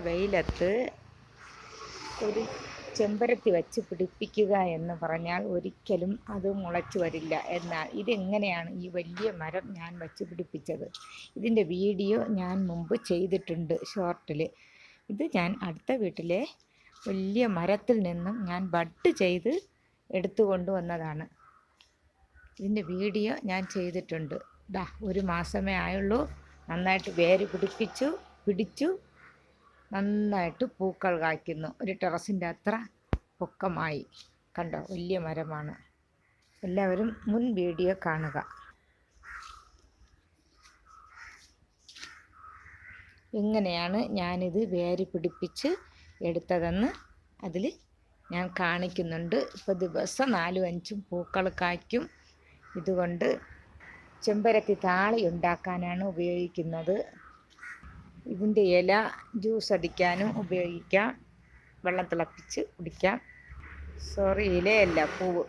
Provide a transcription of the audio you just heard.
വെയിലത്ത് ഒരു ചെമ്പരത്തി വച്ച് പിടിപ്പിക്കുക എന്ന് പറഞ്ഞാൽ ഒരിക്കലും അത് മുളച്ചു വരില്ല. എന്നാൽ ഇതെങ്ങനെയാണ് ഈ വലിയ മരം ഞാൻ വച്ച് പിടിപ്പിച്ചത്? ഇതിൻ്റെ വീഡിയോ ഞാൻ മുമ്പ് ചെയ്തിട്ടുണ്ട് ഷോർട്ടിൽ. ഇത് ഞാൻ അടുത്ത വീട്ടിലെ വലിയ മരത്തിൽ നിന്നും ഞാൻ ബഡ് ചെയ്ത് എടുത്തു കൊണ്ടുവന്നതാണ്. ഇതിൻ്റെ വീഡിയോ ഞാൻ ചെയ്തിട്ടുണ്ട്. ഒരു മാസമേ ആയുള്ളൂ. നന്നായിട്ട് വേര് പിടിച്ചു നന്നായിട്ട് പൂക്കൾ കായ്ക്കുന്നു. ഒരു ടെറസിൻ്റെ അത്ര പൊക്കമായി. കണ്ടോ, വലിയ മരമാണ്. എല്ലാവരും മുൻ വീഡിയോ കാണുക. എങ്ങനെയാണ് ഞാനിത് വേര് പിടിപ്പിച്ച് എടുത്തതെന്ന് അതിൽ ഞാൻ കാണിക്കുന്നുണ്ട്. ഇപ്പോൾ ദിവസം 4-5 പൂക്കൾ കായ്ക്കും. ഇതുകൊണ്ട് ചെമ്പരത്തി താളി ഉണ്ടാക്കാനാണ് ഉപയോഗിക്കുന്നത്. ഇതിൻ്റെ ഇല ജ്യൂസ് അടിക്കാനും ഉപയോഗിക്കാം, വെള്ളം തിളപ്പിച്ച് കുടിക്കാം. ഇലയല്ല, പൂവ്.